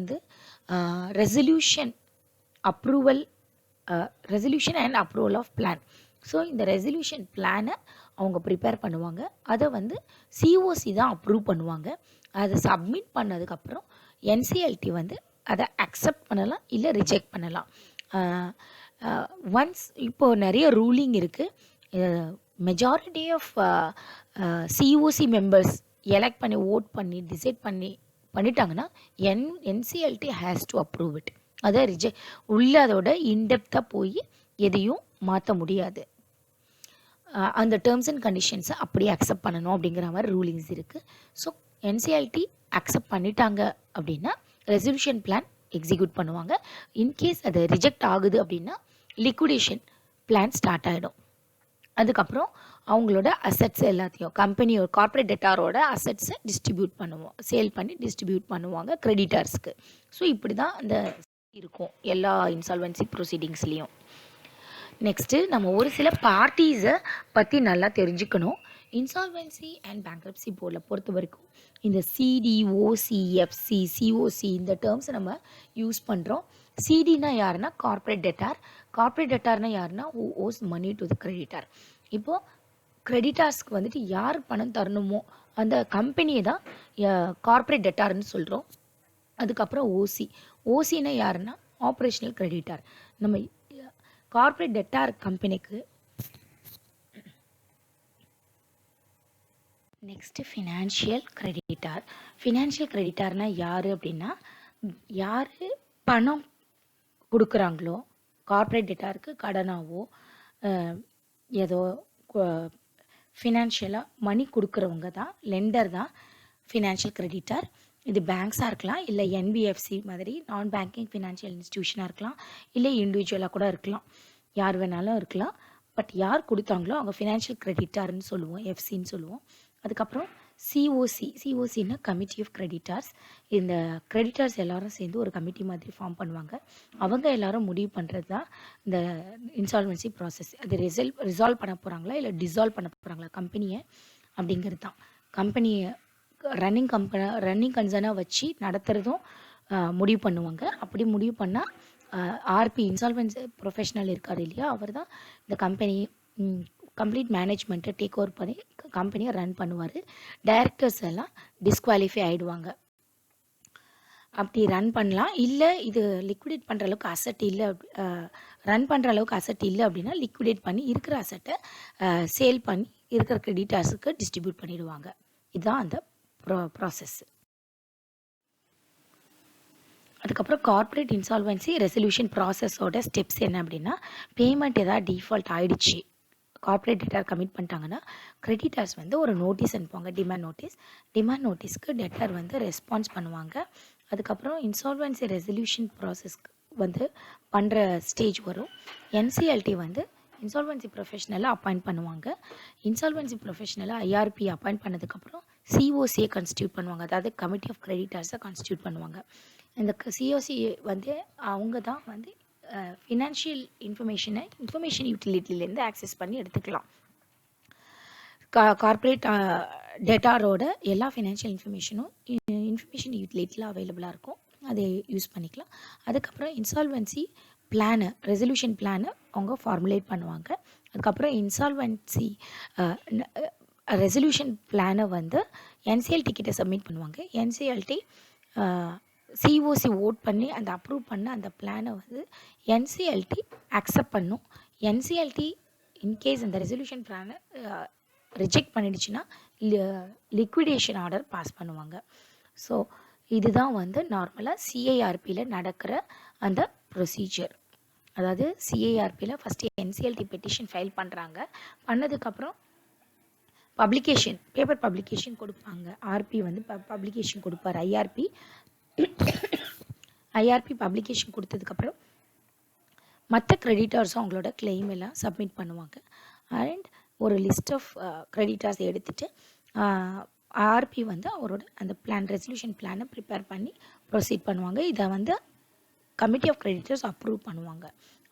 S1: resolution and approval of plan. So இந்த ரெசல்யூஷன் பிளானை அவங்க ப்ரிப்பேர் பண்ணுவாங்க. அதை சிஓசி தான் அப்ரூவ் பண்ணுவாங்க. அதை சப்மிட் பண்ணதுக்கப்புறம் என்சிஎல்டி அதை அக்செப்ட் பண்ணலாம், இல்லை ரிஜெக்ட் பண்ணலாம். ஒன்ஸ் இப்போது நிறைய ரூலிங் இருக்குது. Majority of COC members elect பண்ணி ஓட் பண்ணி டிசைட் பண்ணிட்டாங்கன்னா NCLT has to approve it. அதை அதோட இன்டெப்த்தாக போய் எதையும் மாற்ற முடியாது. அந்த டேர்ம்ஸ் அண்ட் கண்டிஷன்ஸை அப்படியே அக்செப்ட் பண்ணணும் அப்படிங்கிற மாதிரி ரூலிங்ஸ் இருக்குது. ஸோ என்சிஎல்டி அக்செப்ட் பண்ணிட்டாங்க அப்படின்னா ரெசல்யூஷன் பிளான் எக்ஸிக்யூட் பண்ணுவாங்க. இன்கேஸ் அது ரிஜெக்ட் ஆகுது அப்படின்னா லிக்விடேஷன் பிளான் ஸ்டார்ட் ஆகிடும். அதுக்கப்புறம் அவங்களோட அசட்ஸ் எல்லாத்தையும் கம்பெனியோட கார்ப்பரேட் டெட்டாரோட அசட்ஸை சேல் பண்ணி டிஸ்ட்ரிபியூட் பண்ணுவாங்க கிரெடிட்டர்ஸ்க்கு. ஸோ இப்படி தான் அந்த இருக்கும் எல்லா இன்சால்வன்சி ப்ரொசீடிங்ஸ்லேயும். நெக்ஸ்ட்டு நம்ம ஒரு சில பார்ட்டிஸை பற்றி நல்லா தெரிஞ்சுக்கணும். இன்சால்வன்சி அண்ட் பேங்க்ரப்சி போர்டில் பொறுத்த வரைக்கும் இந்த சிடி, ஓசிஎஃப்சி, சிஓசி இந்த டேர்ம்ஸை நம்ம யூஸ் பண்ணுறோம். சிடினா யாருன்னா கார்ப்பரேட் டெட்டார்னா யாருன்னா who owes money to the creditor. இப்போது கிரெடிட்டார்ஸ்க்கு வந்துட்டு யார் பணம் தரணுமோ அந்த கம்பெனியை தான் கார்ப்பரேட் டெட்டார்னு சொல்கிறோம். அதுக்கப்புறம் ஓசின்னா யாருன்னா ஆப்ரேஷனல் கிரெடிட்டார். நம்ம கார்ப்பரேட் டெட்டார் கம்பெனிக்கு நெக்ஸ்ட்டு ஃபினான்ஷியல் கிரெடிட்டார். ஃபினான்ஷியல் கிரெடிட்டார்னால் யார் அப்படின்னா, யார் பணம் கொடுக்குறாங்களோ கார்ப்பரேட் டெட்டாருக்கு கடனாவோ ஏதோ ஃபினான்ஷியலாக மணி கொடுக்குறவங்க தான், லெண்டர் தான் ஃபினான்ஷியல் கிரெடிட்டார். இது பேங்க்ஸாக இருக்கலாம், இல்லை என்பிஎஃப்சி மாதிரி நான் பேங்கிங் ஃபினான்ஷியல் இன்ஸ்டிடியூஷனாக இருக்கலாம், இல்லை இண்டிவிஜுவலாக கூட இருக்கலாம், யார் வேணாலும் இருக்கலாம். பட் யார் கொடுத்தாங்களோ அவங்க ஃபினான்ஷியல் கிரெடிட்டார்னு சொல்லுவோம், எஃப்சின்னு சொல்லுவோம். அதுக்கப்புறம் சிஓசின்னா கமிட்டி ஆஃப் கிரெடிட்டார்ஸ். இந்த கிரெடிட்டார்ஸ் எல்லாரும் சேர்ந்து ஒரு கமிட்டி மாதிரி ஃபார்ம் பண்ணுவாங்க. அவங்க எல்லாரும் முடிவு பண்ணுறது தான் இந்த இன்சால்வன்சி ப்ராசஸ். அது ரிசால்வ் பண்ண போகிறாங்களா இல்லை டிசால்வ் பண்ண போகிறாங்களா கம்பெனியை அப்படிங்கிறது தான். கம்பெனியை ரன்னிங் கன்சர்னாக வச்சு நடத்துகிறதும் முடிவு பண்ணுவாங்க. அப்படி முடிவு பண்ணால் ஆர்பி இன்சால்வன்சி ப்ரொஃபஷனல் இருக்கார் இல்லையா, அவர் தான் இந்த கம்பெனி கம்ப்ளீட் மேனேஜ்மெண்ட்டை டேக் ஓவர் பண்ணி கம்பெனியை ரன் பண்ணுவார். டைரக்டர்ஸ் எல்லாம் டிஸ்குவாலிஃபை ஆகிடுவாங்க. அப்படி ரன் பண்ணலாம். இல்லை இது லிக்விடேட் பண்ணுற அளவுக்கு அசட் இல்லை, ரன் பண்ணுற அளவுக்கு அசட் இல்லை அப்படின்னா லிக்விடேட் பண்ணி இருக்கிற அசட்டை சேல் பண்ணி இருக்கிற கிரெடிட்டார்ஸுக்கு டிஸ்ட்ரிபியூட் பண்ணிடுவாங்க. இதுதான் அந்த ப்ராசஸ். அதுக்கப்புறம் கார்ப்பரேட் இன்சால்வன்சி ரெசல்யூஷன் ப்ராசஸோட ஸ்டெப்ஸ் என்ன அப்படின்னா, பேமெண்ட் ஏதாவது டிஃபால்ட் ஆகிடுச்சு, கார்ப்பரேட் டெட்டார் கமிட் பண்ணிட்டாங்கன்னா கிரெடிட்டார்ஸ் வந்து ஒரு நோட்டீஸ் அனுப்புவாங்க, டிமாண்ட் நோட்டீஸ்க்கு டெட்டார் வந்து ரெஸ்பான்ஸ் பண்ணுவாங்க. அதுக்கப்புறம் இன்சால்வன்சி ரெசல்யூஷன் ப்ராசஸ்க்கு வந்து பண்ணுற ஸ்டேஜ் வரும். என்சிஎல்டி வந்து இன்சால்வன்சி ப்ரொஃபஷனலை அப்பாயிண்ட் பண்ணுவாங்க. இன்சால்வன்சி ப்ரொஃபஷனலை ஐஆர்பி அப்பாயிண்ட் பண்ணதுக்கப்புறம் சிஓசியை கான்ஸ்டியூட் பண்ணுவாங்க, அதாவது கமிட்டி ஆஃப் கிரெடிட்டார்ஸை கான்ஸ்டியூட் பண்ணுவாங்க. இந்த சிஓசி வந்து அவங்க தான் வந்து ஃபினான்ஷியல் இன்ஃபர்மேஷன் யூட்டிலிட்டிலேருந்து ஆக்சஸ் பண்ணி எடுத்துக்கலாம். கார்ப்பரேட் டெட்டாரோட எல்லா ஃபினான்ஷியல் இன்ஃபர்மேஷன் யூட்டிலிட்டியில் அவைலபிளாக இருக்கும், அதை யூஸ் பண்ணிக்கலாம். அதுக்கப்புறம் இன்சால்வன்சி பிளானு, ரெசல்யூஷன் பிளானை அவங்க ஃபார்முலேட் பண்ணுவாங்க. அதுக்கப்புறம் இன்சால்வன்சி ரெசல்யூஷன் பிளானை வந்து என்சிஎல்டி கிட்ட சப்மிட் பண்ணுவாங்க. என்சிஎல்டி சிஓசி ஓட் பண்ணி அந்த அப்ரூவ் பண்ண அந்த பிளானை வந்து என்சிஎல்டி அக்செப்ட் பண்ணும். என்சிஎல்டி இன்கேஸ் அந்த ரெசல்யூஷன் பிளானை ரிஜெக்ட் பண்ணிடுச்சுன்னா லிக்விடேஷன் ஆர்டர் பாஸ் பண்ணுவாங்க. ஸோ இதுதான் வந்து நார்மலாக சிஐஆர்பியில் நடக்கிற அந்த ப்ரொசீஜர். அதாவது சிஐஆர்பியில் ஃபஸ்ட்டு என்சிஎல்டி பெட்டிஷன் ஃபைல் பண்ணுறாங்க. பண்ணதுக்கப்புறம் பேப்பர் பப்ளிகேஷன் கொடுப்பாங்க. ஆர்பி வந்து பப்ளிகேஷன் கொடுப்பார். ஐஆர்பி பப்ளிகேஷன் கொடுத்ததுக்கப்புறம் மற்ற கிரெடிட்டார்ஸும் அவங்களோட கிளைம் எல்லாம் சப்மிட் பண்ணுவாங்க. அண்ட் ஒரு லிஸ்ட் ஆஃப் கிரெடிட்டார்ஸ் எடுத்துகிட்டு ஆர்பி வந்து அவரோட அந்த ரெசல்யூஷன் பிளானை ப்ரிப்பேர் பண்ணி ப்ரொசீட் பண்ணுவாங்க. இதை வந்து கமிட்டி ஆஃப் கிரெடிட்டர்ஸ் அப்ரூவ் பண்ணுவாங்க.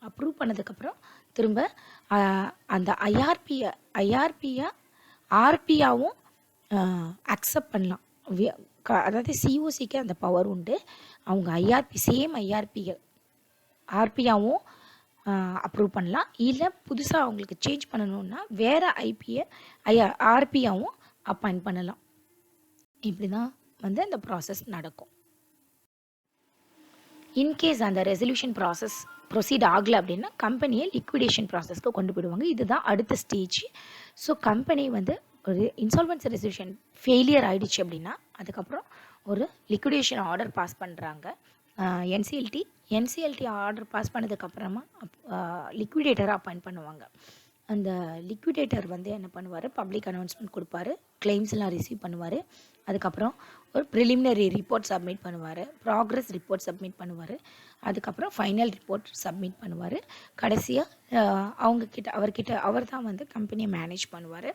S1: அப்ரூவ் பண்ணதுக்கப்புறம் திரும்ப அந்த ஆர்பியாவும் அக்செப்ட் பண்ணலாம். அதாவது சிஓசிக்கு அந்த பவர் உண்டு. அவங்க ஆர்பியாவும் அப்ரூவ் பண்ணலாம். இல்லை புதுசாக அவங்களுக்கு சேஞ்ச் பண்ணணுன்னா வேறு ஆர்பியாவும் அப்பாயிண்ட் பண்ணலாம். இப்படி தான் வந்து அந்த ப்ராசஸ் நடக்கும். இன்கேஸ் அந்த ரெசல்யூஷன் ப்ரொசீட் ஆகலை அப்படின்னா கம்பெனியை லிக்விடேஷன் ப்ராசஸ்க்கு கொண்டு போயிடுவாங்க. இதுதான் அடுத்த ஸ்டேஜ். ஸோ கம்பெனி வந்து ஒரு இன்சால்வன்சி ரெசல்யூஷன் ஃபெயிலியர் ஆகிடுச்சு அப்படின்னா அதுக்கப்புறம் ஒரு லிக்விடேஷன் ஆர்டர் பாஸ் பண்ணுறாங்க என்சிஎல்டி ஆர்டர் பாஸ் பண்ணதுக்கப்புறமா லிக்விடேட்டரை அப்பாயிண்ட் பண்ணுவாங்க. அந்த லிக்விடேட்டர் வந்து என்ன பண்ணுவார், பப்ளிக் அனௌன்ஸ்மெண்ட் கொடுப்பாரு, கிளைம்ஸ் எல்லாம் ரிசீவ் பண்ணுவார். அதுக்கப்புறம் ஒரு ப்ரிலிமினரி ரிப்போர்ட் சப்மிட் பண்ணுவார், ப்ராக்ரஸ் ரிப்போர்ட் சப்மிட் பண்ணுவார், அதுக்கப்புறம் ஃபைனல் ரிப்போர்ட் சப்மிட் பண்ணுவார். கடைசியாக அவர் தான் வந்து கம்பெனியை மேனேஜ் பண்ணுவார்.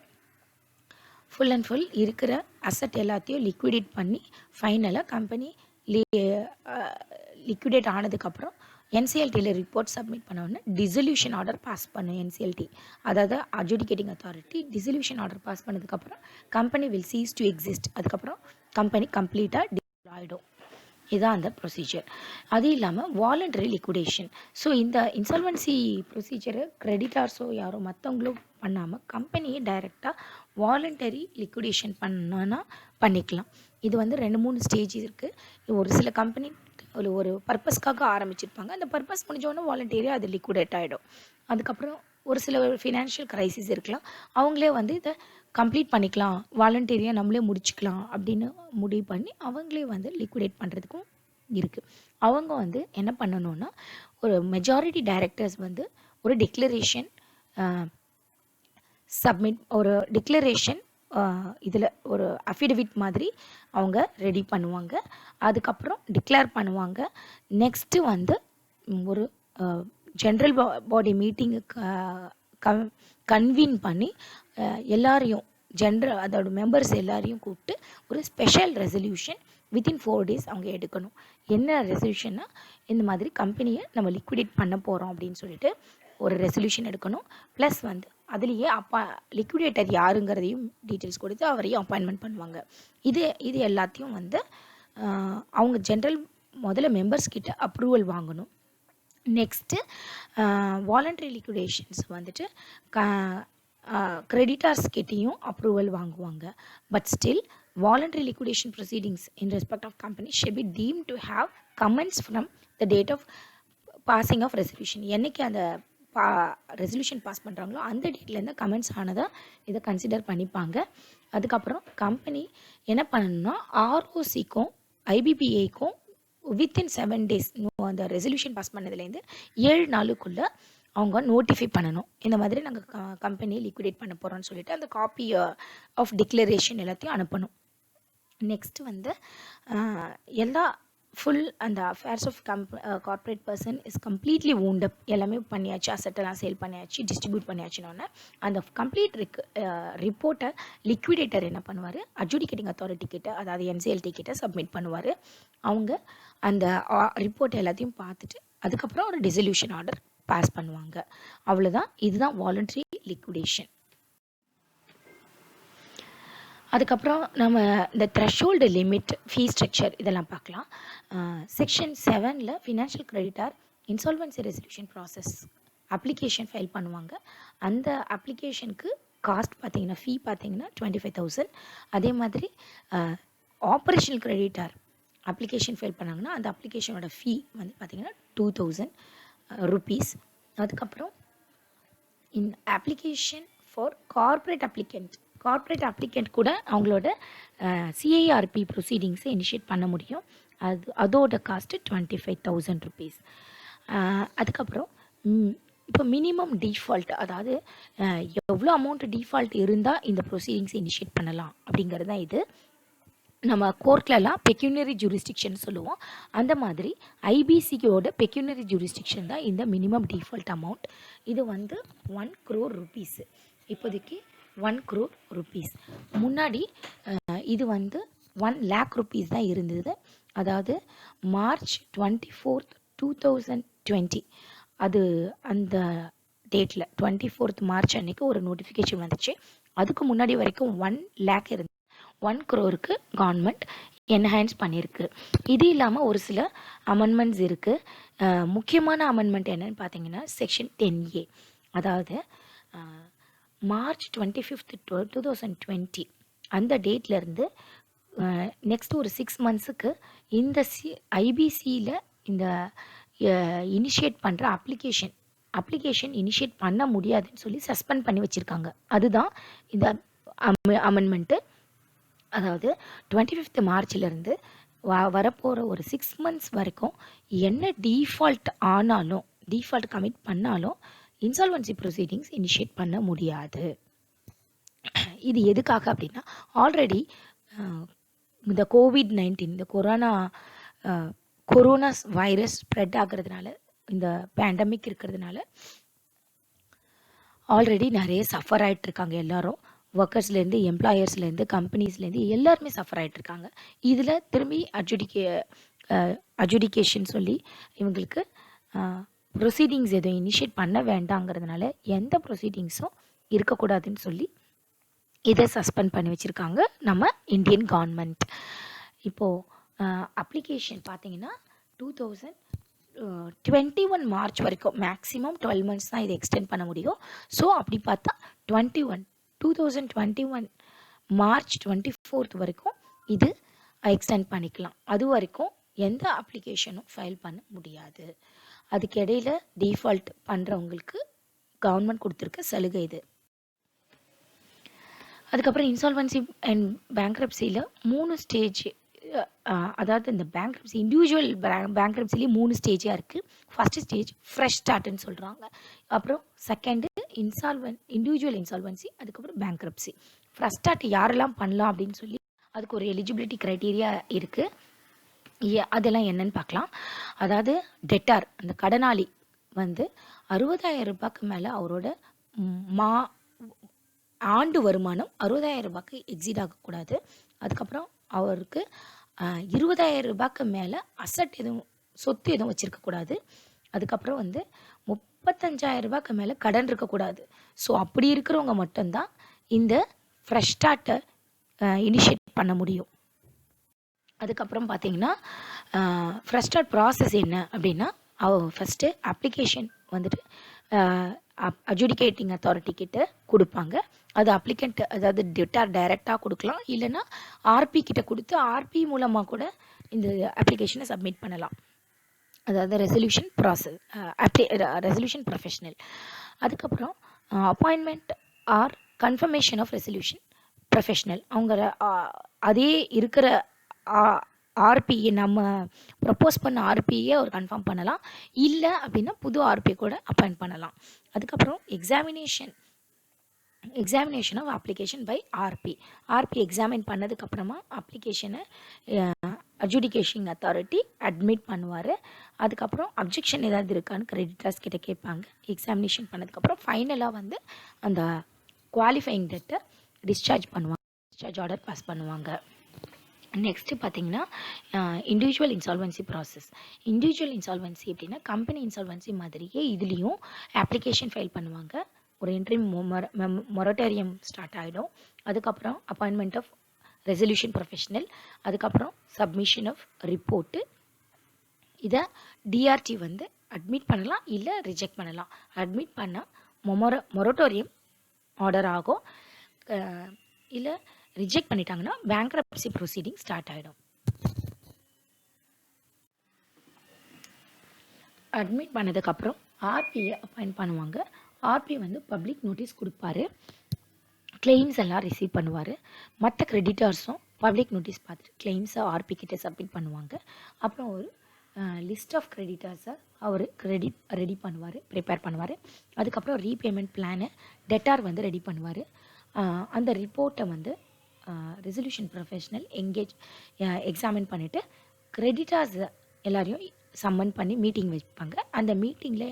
S1: ஃபுல் அண்ட் ஃபுல் இருக்கிற அசட் எல்லாத்தையும் லிக்விடேட் பண்ணி ஃபைனலாக கம்பெனி லிக்விடேட் ஆனதுக்கப்புறம் என்சிஎல்டியில் ரிப்போர்ட் சப்மிட் பண்ணோன்னே டிசல்யூஷன் ஆர்டர் பாஸ் பண்ணும் என்சிஎல்டி, அதாவது adjudicating authority. Dissolution order pass பண்ணதுக்கப்புறம் company will cease to exist. அதுக்கப்புறம் கம்பெனி கம்ப்ளீட்டாக டிசால்வ் ஆகிடும். இதுதான் அந்த ப்ரொசீஜர். அது இல்லாமல் வாலண்டரி லிக்விடேஷன். ஸோ இந்த இன்சால்வன்சி ப்ரொசீஜரை கிரெடிட்டார்ஸோ யாரோ மற்றவங்களோ பண்ணாமல் கம்பெனியை டைரெக்டாக வாலண்டரி லிக்விடேஷன் பண்ணனா பண்ணிக்கலாம். இது வந்து 2-3 ஸ்டேஜ் இருக்குது. ஒரு சில கம்பெனி ஒரு பர்பஸ்க்காக ஆரம்பிச்சிருப்பாங்க. அந்த பர்பஸ் முடிஞ்சோடனே வாலண்டரியாக அது லிக்விடேட் ஆகிடும். அதுக்கப்புறம் ஒரு சில ஃபினான்ஷியல் க்ரைசிஸ் இருக்கலாம், அவங்களே வந்து இதை கம்ப்ளீட் பண்ணிக்கலாம், வாலண்டரியாக நம்மளே முடிச்சுக்கலாம் அப்படின்னு முடிவு பண்ணி அவங்களே வந்து லிக்விடேட் பண்ணுறதுக்கும் இருக்குது. அவங்க வந்து என்ன பண்ணணும்னா, ஒரு மெஜாரிட்டி டைரக்டர்ஸ் வந்து ஒரு டிக்ளரேஷன் ஒரு டிக்ளரேஷன் இதில் ஒரு அஃபிடவிட் மாதிரி அவங்க ரெடி பண்ணுவாங்க. அதுக்கப்புறம் டிக்ளேர் பண்ணுவாங்க. நெக்ஸ்ட்டு வந்து ஒரு ஜென்ரல் பாடி மீட்டிங்கு கன்வீன் பண்ணி எல்லாரையும் அதோட மெம்பர்ஸ் எல்லாரையும் கூப்பிட்டு ஒரு ஸ்பெஷல் ரெசல்யூஷன் வித்தின் 4 days அவங்க எடுக்கணும். என்ன ரெசல்யூஷன்னா, இந்த மாதிரி கம்பெனியை நம்ம லிக்விடேட் பண்ண போகிறோம் அப்படின்னு சொல்லிட்டு ஒரு ரெசல்யூஷன் எடுக்கணும். ப்ளஸ் வந்து அதுலேயே லிக்விடேட்டர் யாருங்கிறதையும் டீட்டெயில்ஸ் கொடுத்து அவரையும் அப்பாயின்மெண்ட் பண்ணுவாங்க. இது எல்லாத்தையும் வந்து அவங்க முதல்ல மெம்பர்ஸ் கிட்ட அப்ரூவல் வாங்கணும். நெக்ஸ்ட்டு வாலண்டரி லிக்விடேஷன்ஸ் வந்துட்டு கிரெடிட்டார்ஸ் கிட்டேயும் அப்ரூவல் வாங்குவாங்க. But still voluntary liquidation proceedings in respect of company should be deemed to have comments from the date of passing of resolution. என்னைக்கு அந்த ரெசல்யூஷன் பாஸ் பண்ணுறாங்களோ அந்த டேட்லேருந்து கமெண்ட்ஸ் ஆனதை இதை கன்சிடர் பண்ணிப்பாங்க. அதுக்கப்புறம் கம்பெனி என்ன பண்ணணும்னா, ஆர்ஓசிக்கும் ஐபிபிஐக்கும் வித்தின் 7 days அந்த ரெசல்யூஷன் பாஸ் பண்ணதுலேருந்து 7 நாளுக்குள்ளே அவங்க நோட்டிஃபை பண்ணணும். இந்த மாதிரி நாங்கள் கம்பெனியை லிக்விடேட் பண்ண போகிறோம்னு சொல்லிட்டு அந்த காப்பி ஆஃப் டிக்ளரேஷன் எல்லாத்தையும் அனுப்பணும். நெக்ஸ்ட்டு வந்து எல்லா ஃபுல் அந்த affairs of corporate person is completely wound up. எல்லாமே பண்ணியாச்சு, அசட்டெல்லாம் சேல் பண்ணியாச்சு, டிஸ்ட்ரிபியூட் பண்ணியாச்சுன்னொன்னே அந்த கம்ப்ளீட் ரிப்போர்ட்டை லிக்விடேட்டர் என்ன பண்ணுவார், அட்ஜுடிகேட்டிங் அத்தாரிட்டி கிட்ட, அதாவது என்சிஎல்டி கிட்ட சப்மிட் பண்ணுவார். அவங்க அந்த ரிப்போர்ட் எல்லாத்தையும் பார்த்துட்டு அதுக்கப்புறம் ஒரு டிசல்யூஷன் ஆர்டர் பாஸ் பண்ணுவாங்க. அவ்வளோதான். இதுதான் வாலண்டரி லிக்விடேஷன். அதுக்கப்புறம் நம்ம இந்த த்ரெஷோல்டு லிமிட், ஃபீ ஸ்ட்ரக்சர் இதெல்லாம் பார்க்கலாம். செக்ஷன் 7ல் financial creditor insolvency resolution process application file பண்ணுவாங்க. அந்த அப்ளிகேஷனுக்கு காஸ்ட் பார்த்தீங்கன்னா, ஃபீ பார்த்தீங்கன்னா 25,000. அதே மாதிரி ஆப்ரேஷனல் கிரெடிட்டார் அப்ளிகேஷன் ஃபைல் பண்ணாங்கன்னா அந்த அப்ளிகேஷனோட ஃபீ வந்து பார்த்தீங்கன்னா 2,000 rupees. அதுக்கப்புறம் இன் அப்ளிகேஷன் ஃபார் கார்ப்பரேட் அப்ளிகண்ட் கூட அவங்களோட சிஐஆர்பி ப்ரொசீடிங்ஸை இனிஷியேட் பண்ண முடியும். அதோட காஸ்ட்டு 25,000 rupees. அதுக்கப்புறம் இப்போ மினிமம் டிஃபால்ட், அதாவது எவ்வளோ அமௌண்ட் டிஃபால்ட் இருந்தால் இந்த ப்ரொசீடிங்ஸை இனிஷியேட் பண்ணலாம் அப்படிங்கிறது தான் இது. நம்ம கோர்ட்லலாம் பெக்யூனரி ஜூரிஸ்டிக்ஷன் சொல்லுவோம். அந்த மாதிரி ஐபிசியோட பெக்யூனரி ஜூரிஸ்டிக்ஷன் தான் இந்த மினிமம் டிஃபால்ட் அமௌண்ட். இது வந்து 1 crore rupees. இப்போதைக்கு 1 crore rupees. முன்னாடி இது வந்து 1 lakh rupees தான் இருந்தது. அதாவது March 24th 2020 அது அந்த டேட்டில் 24th March அன்னைக்கு ஒரு நோட்டிஃபிகேஷன் வந்துச்சு. அதுக்கு முன்னாடி வரைக்கும் 1 lakh இருந்து 1 crore கவர்மெண்ட் என்ஹான்ஸ் பண்ணியிருக்கு. இது இல்லாமல் ஒரு சில அமெண்ட்மெண்ட்ஸ் இருக்குது. முக்கியமான அமெண்ட்மெண்ட் என்னன்னு பார்த்தீங்கன்னா செக்ஷன் 10A, அதாவது March 25th 2020 அந்த டேட்லேருந்து நெக்ஸ்ட் ஒரு 6 monthsக்கு இந்த ஐபிசியில் இந்த இனிஷியேட் பண்ணுற அப்ளிகேஷன் இனிஷியேட் பண்ண முடியாதுன்னு சொல்லி சஸ்பெண்ட் பண்ணி வச்சுருக்காங்க. அதுதான் இந்த அமெண்ட்மெண்ட்டு. அதாவது 25th Marchலேருந்து வரப்போகிற ஒரு 6 months வரைக்கும் என்ன டிஃபால்ட் கமிட் பண்ணாலும் இன்சால்வன்சி ப்ரொசீடிங்ஸ் இனிஷியேட் பண்ண முடியாது. இது எதுக்காக அப்படின்னா, ஆல்ரெடி இந்த COVID-19 இந்த கொரோனா வைரஸ் ஸ்ப்ரெட் ஆகிறதுனால, இந்த பேண்டமிக் இருக்கிறதுனால ஆல்ரெடி நிறைய சஃபர் ஆகிட்டுருக்காங்க எல்லாரும். ஒர்க்கர்ஸ்லேருந்து, எம்ப்ளாயர்ஸ்லேருந்து, கம்பெனிஸ்லேருந்து எல்லாருமே சஃபர் ஆகிட்டுருக்காங்க. இதில் திரும்பி அட்ஜுடிகேஷன் சொல்லி இவங்களுக்கு ப்ரொசீடிங்ஸ் எதுவும் இனிஷியேட் பண்ண வேண்டாங்கிறதுனால எந்த ப்ரொசீடிங்ஸும் இருக்கக்கூடாதுன்னு சொல்லி இதை சஸ்பெண்ட் பண்ணி வச்சுருக்காங்க நம்ம இந்தியன் கவர்மெண்ட். இப்போது அப்ளிகேஷன் பார்த்தீங்கன்னா 21 மார்ச் வரைக்கும், மேக்ஸிமம் 12 மந்த்ஸ் தான் இதை எக்ஸ்டெண்ட் பண்ண முடியும். ஸோ அப்படி பார்த்தா 2021 மார்ச் 24th வரைக்கும் இது எக்ஸ்டெண்ட் பண்ணிக்கலாம். அது வரைக்கும் எந்த அப்ளிகேஷனும் ஃபைல் பண்ண முடியாது. அதுக்கு இடையில டிஃபால்ட் பண்ணுறவங்களுக்கு கவர்மெண்ட் கொடுத்துருக்க சலுகை இது. அதுக்கப்புறம் இன்சால்வன்சி அண்ட் பேங்க்ரப்சியில் 3 ஸ்டேஜ், அதாவது இந்த பேங்க்ரப்சி இண்டிவிஜுவல் பேங்க்ரப்சிலேயே 3 ஸ்டேஜாக இருக்குது. ஃபஸ்ட்டு ஸ்டேஜ் ஃப்ரெஷ் ஸ்டார்ட்னு சொல்கிறாங்க. அப்புறம் செகண்டு இண்டிவிஜுவல் இன்சால்வன்சி, அதுக்கப்புறம் பேங்க்ரப்சி. ஃப்ரெஷ் ஸ்டார்ட் யாரெல்லாம் பண்ணலாம் அப்படின்னு சொல்லி அதுக்கு ஒரு எலிஜிபிலிட்டி க்ரைட்டீரியா இருக்குது. அதெல்லாம் என்னன்னு பார்க்கலாம். அதாவது டெட்டார், அந்த கடனாளி வந்து 60,000 ரூபாய்க்கு மேலே அவரோட ஆண்டு வருமானம் 60,000 ரூபாய்க்கு எக்ஸீட் ஆகக்கூடாது. அதுக்கப்புறம் அவருக்கு 20,000 ரூபாய்க்கு மேலே அசட் எதுவும், சொத்து எதுவும் வச்சுருக்கக்கூடாது. அதுக்கப்புறம் வந்து 35,000 ரூபாய்க்கு மேலே கடன் இருக்கக்கூடாது. ஸோ அப்படி இருக்கிறவங்க மட்டும்தான் இந்த ஃப்ரெஷ் ஸ்டார்ட்டை இனிஷியேட் பண்ண முடியும். அதுக்கப்புறம் பார்த்தீங்கன்னா ஃப்ரெஷ் ஸ்டார்ட் ப்ராசஸ் என்ன அப்படின்னா, ஃபஸ்ட்டு அப்ளிகேஷன் வந்துட்டு அட்ஜுடிகேட்டிங் அத்தாரிட்டி கிட்ட கொடுப்பாங்க. அது அப்ளிகண்ட், அதாவது டெட்டார் டைரெக்டாக கொடுக்கலாம், இல்லைன்னா ஆர்பி கிட்ட கொடுத்து ஆர்பி மூலமாக கூட இந்த அப்ளிகேஷனை சப்மிட் பண்ணலாம். அதாவது ரெசல்யூஷன் ப்ரொஃபஷனல். அதுக்கப்புறம் appointment or confirmation of resolution professional. அவங்க அதே இருக்கிற ஆர்பியை நம்ம ப்ரப்போஸ் பண்ண ஆர்பியை அவர் கன்ஃபார்ம் பண்ணலாம், இல்லை அப்படின்னா புது ஆர்பி கூட அப்பாயிண்ட் பண்ணலாம். அதுக்கப்புறம் examination of application by RP examine பண்ணதுக்கப்புறமா அப்ளிகேஷனை அட்ஜுடிகேஷன் அத்தாரிட்டி அட்மிட் பண்ணுவார். அதுக்கப்புறம் அப்ஜெக்ஷன் ஏதாவது இருக்கான்னு கிரெடிட்டர்ஸ் கிட்ட கேட்பாங்க. எக்ஸாமினேஷன் பண்ணதுக்கப்புறம் ஃபைனலாக வந்து அந்த குவாலிஃபைங் டெட்டை டிஸ்சார்ஜ் ஆர்டர் பாஸ் பண்ணுவாங்க. நெக்ஸ்ட்டு பார்த்தீங்கன்னா individual insolvency process. Individual insolvency அப்படின்னா கம்பெனி இன்சால்வன்சி மாதிரியே இதுலேயும் அப்ளிகேஷன் ஃபைல் பண்ணுவாங்க. ஒரு இன்ட்ரிம் மொரட்டோரியம் ஸ்டார்ட் ஆகிடும். அதுக்கப்புறம் அப்பாயின்மெண்ட் ஆஃப் ரெசல்யூஷன் ப்ரொஃபஷனல், அதுக்கப்புறம் சப்மிஷன் ஆஃப் ரிப்போர்ட்டு. இதை டிஆர்டி வந்து அட்மிட் பண்ணலாம், இல்லை ரிஜெக்ட் பண்ணலாம். அட்மிட் பண்ணால் மொரட்டோரியம் ஆர்டர் ஆகும், இல்லை ரிஜெக்ட் பண்ணிட்டாங்கன்னா பேங்க்ரப்சி ப்ரொசீடிங் ஸ்டார்ட் ஆகிடும். அட்மிட் பண்ணதுக்கப்புறம் ஆர்பியை அப்பாயிண்ட் பண்ணுவாங்க. ஆர்பி வந்து பப்ளிக் நோட்டீஸ் கொடுப்பாரு, கிளைம்ஸ் எல்லாம் ரிசீவ் பண்ணுவார். மற்ற கிரெடிட்டர்ஸும் பப்ளிக் நோட்டீஸ் பார்த்துட்டு கிளைம்ஸை ஆர்பி கிட்ட சப்மிட் பண்ணுவாங்க. அப்புறம் ஒரு லிஸ்ட் ஆஃப் கிரெடிட்டர்ஸை அவர் ரெடி பண்ணுவார், ப்ரிப்பேர் பண்ணுவார். அதுக்கப்புறம் ரீபேமெண்ட் பிளானை டெட்டார் வந்து ரெடி பண்ணுவார். அந்த ரிப்போர்ட்டை வந்து ரெசல்யூஷன் ப்ரொஃபஷனல் எக்ஸாமின் பண்ணிவிட்டு கிரெடிட்டர்ஸ் எல்லாரையும் சம்மன் பண்ணி மீட்டிங் வைப்பாங்க. அந்த மீட்டிங்கில்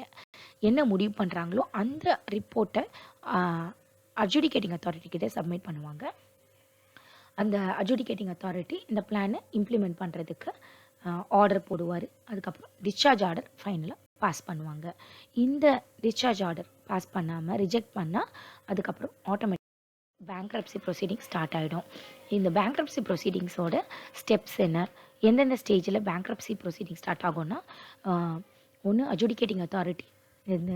S1: என்ன முடிவு பண்ணுறாங்களோ அந்த ரிப்போர்ட்டை அட்ஜுடிகேட்டிங் அத்தாரிட்டி கிட்ட சப்மிட் பண்ணுவாங்க. அந்த அட்ஜுடிகேட்டிங் அத்தாரிட்டி இந்த பிளானை இம்ப்ளிமெண்ட் பண்ணுறதுக்கு ஆர்டர் போடுவார். அதுக்கப்புறம் டிஸ்சார்ஜ் ஆர்டர் ஃபைனலாக பாஸ் பண்ணுவாங்க. இந்த டிஸ்சார்ஜ் ஆர்டர் பாஸ் பண்ணாமல் ரிஜெக்ட் பண்ணால் அதுக்கப்புறம் ஆட்டோமேட்டிக் பேங்க்ரப்சி ப்ரொசீடிங் ஸ்டார்ட் ஆகிடும். இந்த பேங்க்ரப்சி ப்ரொசீடிங்ஸோட ஸ்டெப்ஸ் என்ன, எந்தெந்த ஸ்டேஜில் பேங்க்ரப்சி ப்ரொசீடிங் ஸ்டார்ட் ஆகும்னா, ஒன்று அட்ஜுடிகேட்டிங் அத்தாரிட்டி இந்த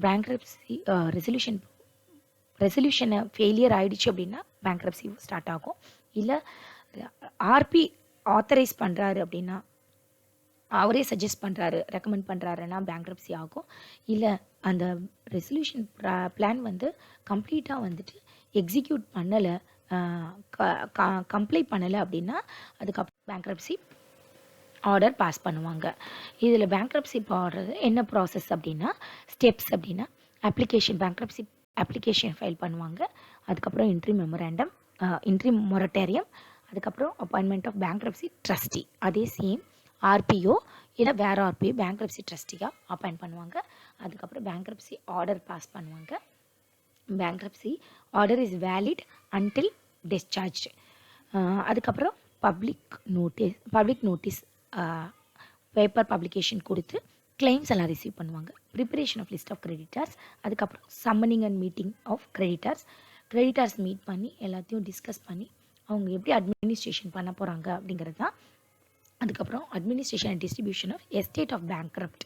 S1: பேங்க்ரப்சி ரெசல்யூஷனை ஃபெயிலியர் ஆகிடுச்சு அப்படின்னா பேங்க்ரப்சி ஸ்டார்ட் ஆகும். இல்லை ஆர்பி ஆத்தரைஸ் பண்ணுறாரு அப்படின்னா, அவரே சஜஸ்ட் பண்ணுறாரு, ரெக்கமெண்ட் பண்ணுறாருன்னா பேங்க்ரப்சி ஆகும். இல்லை அந்த ரெசல்யூஷன் பிளான் வந்து கம்ப்ளீட்டாக வந்துட்டு எக்ஸிக்யூட் பண்ணலை, கம்ப்ளீட் பண்ணலை அப்படின்னா அதுக்கப்புறம் பேங்க்ரப்சி ஆர்டர் பாஸ் பண்ணுவாங்க. இதில் பேங்க்ரப்சி ஆர்டர் என்ன ப்ராசஸ் அப்படின்னா, ஸ்டெப்ஸ் அப்படின்னா பேங்க்ரப்சி அப்ளிகேஷன் ஃபைல் பண்ணுவாங்க. அதுக்கப்புறம் இன்ட்ரிம் மொரட்டோரியம், அதுக்கப்புறம் அப்பாயின்மெண்ட் ஆஃப் பேங்க்ரப்சி ட்ரஸ்டி. அதே சேம் ஆர்பிஓ இல்லை வேறு ஆர்பிஓ பேங்க்ரப்சி ட்ரஸ்டியாக அப்பாயிண்ட் பண்ணுவாங்க. அதுக்கப்புறம் பேங்க்ரப்சி ஆர்டர் பாஸ் பண்ணுவாங்க. Bankruptcy order is valid until discharge. அதுக்கப்புறம் பப்ளிக் நோட்டீஸ் பேப்பர் பப்ளிகேஷன் கொடுத்து கிளைம்ஸ் எல்லாம் ரிசீவ் பண்ணுவாங்க. Preparation of list of creditors, அதுக்கப்புறம் summoning and meeting of creditors meet பண்ணி எல்லாத்தையும் டிஸ்கஸ் பண்ணி அவங்க எப்படி அட்மினிஸ்ட்ரேஷன் பண்ண போகிறாங்க அப்படிங்கிறது தான் அதுக்கப்புறம் administration and distribution of estate of bankrupt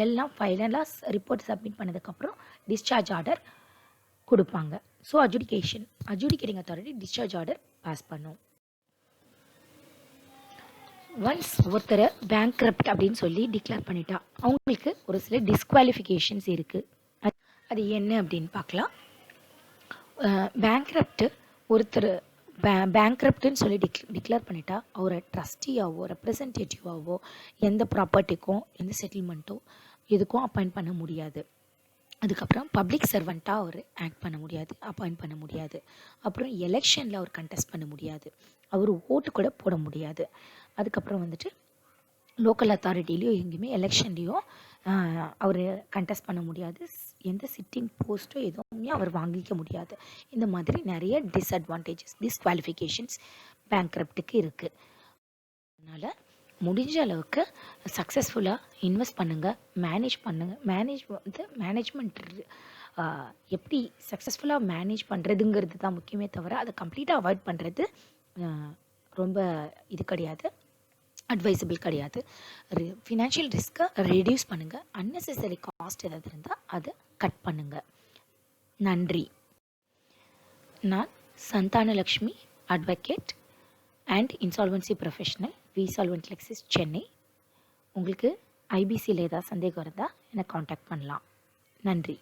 S1: எல்லாம் ஃபைனலாக ரிப்போர்ட் சப்மிட் பண்ணதுக்கப்புறம் டிஸ்சார்ஜ் ஆர்டர் கொடுப்பாங்க. So adjudicating authority discharge order pass பண்ணும். ஒன்ஸ் ஒருத்தரை பேங்க்ரப்ட் அப்படின்னு சொல்லி டிக்ளேர் பண்ணிட்டா அவங்களுக்கு ஒரு சில டிஸ்குவாலிஃபிகேஷன்ஸ் இருக்குது. அது என்ன அப்படின்னு பார்க்கலாம். பேங்க்ரப்ட்டு ஒருத்தர் பேங்க்ரப்ட்டுன்னு சொல்லி டிக்ளேர் பண்ணிட்டா அவரை ட்ரஸ்டியாவோ ரெப்ரசன்டேட்டிவாவோ எந்த ப்ராப்பர்ட்டிக்கும் எந்த செட்டில்மெண்ட்டோ எதுக்கும் அப்பாயிண்ட் பண்ண முடியாது. அதுக்கப்புறம் பப்ளிக் சர்வெண்ட்டாக அவர் ஆக்ட் பண்ண முடியாது, அப்பாயிண்ட் பண்ண முடியாது. அப்புறம் எலெக்ஷனில் அவர் கண்டெஸ்ட் பண்ண முடியாது, அவர் ஓட்டு கூட போட முடியாது. அதுக்கப்புறம் வந்துட்டு லோக்கல் அத்தாரிட்டிலையோ எங்கேயுமே எலெக்ஷன்லேயோ அவர் கண்டெஸ்ட் பண்ண முடியாது, எந்த சிட்டிங் போஸ்ட்டோ எதுவுமே அவர் வாங்கிக்க முடியாது. இந்த மாதிரி நிறைய டிஸ்குவாலிஃபிகேஷன்ஸ் பேங்க்ரப்ட்டுக்கு இருக்குது. அதனால் முடிஞ்ச அளவுக்கு சக்ஸஸ்ஃபுல்லாக இன்வெஸ்ட் பண்ணுங்கள், மேனேஜ்மெண்ட் எப்படி சக்ஸஸ்ஃபுல்லாக மேனேஜ் பண்ணுறதுங்கிறது தான் முக்கியமே தவிர அதை கம்ப்ளீட்டாக அவாய்ட் பண்ணுறது ரொம்ப இது கிடையாது, அட்வைசபிள் கிடையாது. ஃபினான்ஷியல் ரிஸ்க்கை ரெடியூஸ் பண்ணுங்கள், அன்னெசரி காஸ்ட் ஏதாவது இருந்தால் அதை கட் பண்ணுங்கள். நன்றி. நான் Santhanalakshmi, advocate and insolvency professional, Visolvent Lexis, Chennai. உங்களுக்கு ஐபிசியில் ஏதாவது சந்தேகம் இருந்தால் என்னை காண்டாக்ட் பண்ணலாம். நன்றி.